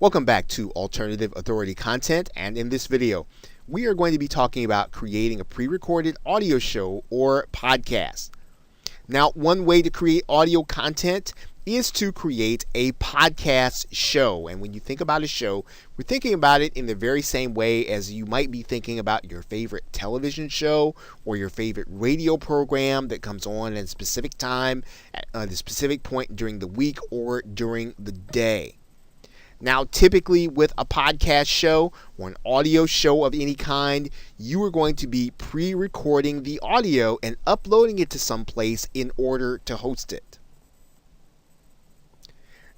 Welcome back to Alternative Authority Content, and in this video we are going to be talking about creating a pre-recorded audio show or podcast. Now, one way to create audio content is to create a podcast show. And when you think about a show, we're thinking about it in the very same way as you might be thinking about your favorite television show or your favorite radio program that comes on at a specific time, at a specific point during the week or during the day. Now, typically with a podcast show or an audio show of any kind, you are going to be pre-recording the audio and uploading it to some place in order to host it.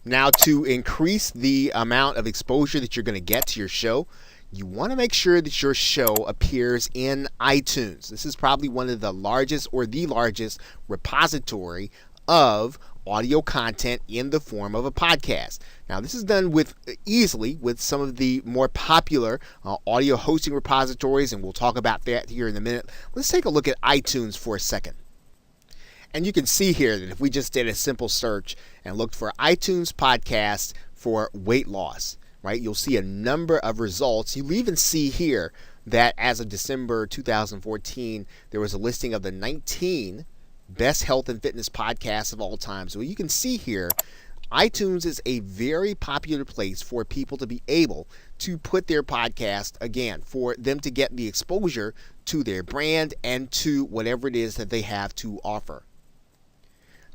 Now, to increase the amount of exposure that you're going to get to your show, you want to make sure that your show appears in iTunes. This is probably one of the largest or the largest repository of audio content in the form of a podcast. Now, this is done easily with some of the more popular audio hosting repositories, and we'll talk about that here in a minute. Let's take a look at iTunes for a second. And you can see here that if we just did a simple search and looked for iTunes podcast for weight loss, right, you'll see a number of results. You'll even see here that as of December 2014, there was a listing of the 19 best health and fitness podcasts of all time. So you can see here, iTunes is a very popular place for people to be able to put their podcast, again, for them to get the exposure to their brand and to whatever it is that they have to offer.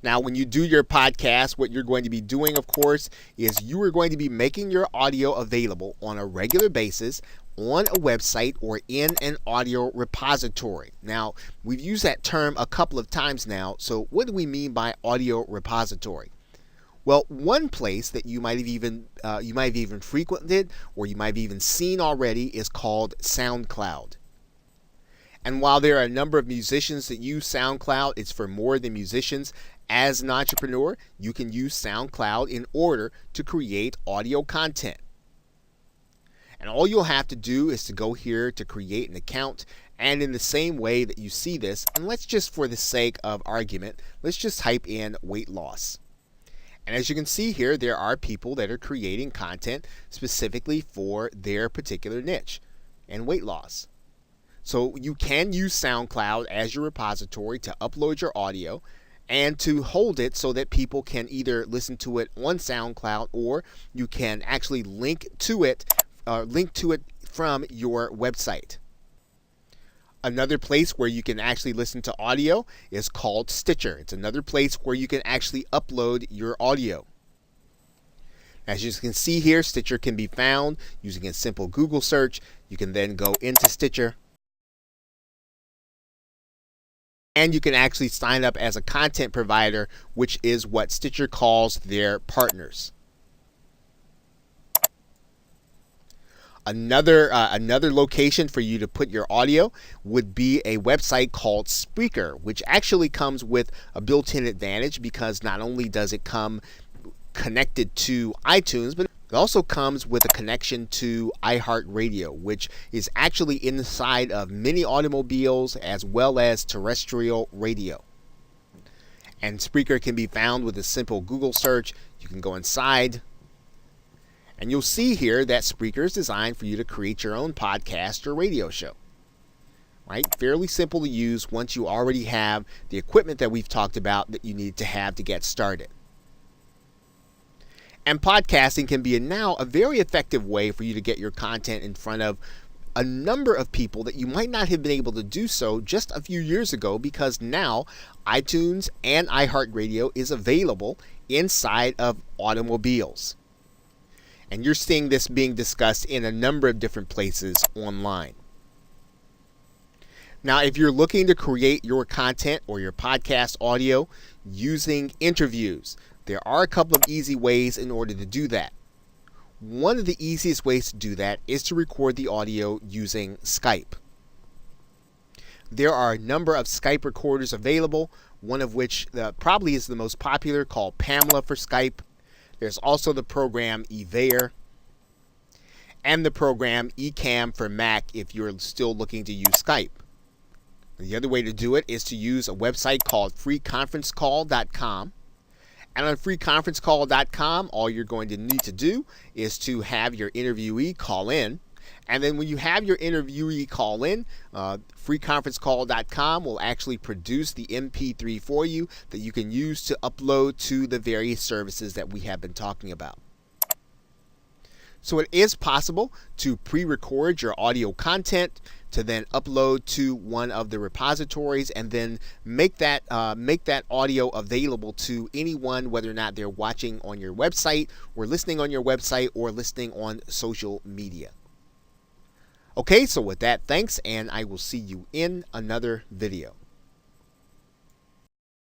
Now, when you do your podcast, what you're going to be doing, of course, is you are going to be making your audio available on a regular basis on a website or in an audio repository. Now, we've used that term a couple of times now, so what do we mean by audio repository? Well, one place that you might have even frequented or you might have even seen already is called SoundCloud. And while there are a number of musicians that use SoundCloud, it's for more than musicians. As an entrepreneur, you can use SoundCloud in order to create audio content. And all you'll have to do is to go here to create an account, and in the same way that you see this, and let's just, for the sake of argument, let's just type in weight loss. And as you can see here, there are people that are creating content specifically for their particular niche and weight loss. So you can use SoundCloud as your repository to upload your audio and to hold it so that people can either listen to it on SoundCloud, or you can actually link to it from your website. Another place where you can actually listen to audio is called Stitcher. It's another place where you can actually upload your audio. As you can see here, Stitcher can be found using a simple Google search. You can then go into Stitcher, and you can actually sign up as a content provider, which is what Stitcher calls their partners. Another location for you to put your audio would be a website called Spreaker, which actually comes with a built-in advantage because not only does it come connected to iTunes, but it also comes with a connection to iHeartRadio, which is actually inside of many automobiles as well as terrestrial radio. And Spreaker can be found with a simple Google search. You can go inside, and you'll see here that Spreaker is designed for you to create your own podcast or radio show. Right? Fairly simple to use once you already have the equipment that we've talked about that you need to have to get started. And podcasting can be now a very effective way for you to get your content in front of a number of people that you might not have been able to do so just a few years ago, because now iTunes and iHeartRadio is available inside of automobiles. And you're seeing this being discussed in a number of different places online. Now, if you're looking to create your content or your podcast audio using interviews, there are a couple of easy ways in order to do that. One of the easiest ways to do that is to record the audio using Skype. There are a number of Skype recorders available, one of which probably is the most popular, called Pamela for Skype. There's also the program Evair and the program Ecamm for Mac if you're still looking to use Skype. The other way to do it is to use a website called freeconferencecall.com. And on freeconferencecall.com, all you're going to need to do is to have your interviewee call in. And then when you have your interviewee call in, freeconferencecall.com will actually produce the MP3 for you that you can use to upload to the various services that we have been talking about. So it is possible to pre-record your audio content to then upload to one of the repositories and then make that audio available to anyone, whether or not they're watching on your website or listening on your website or listening on social media. Okay, so with that, thanks, and I will see you in another video.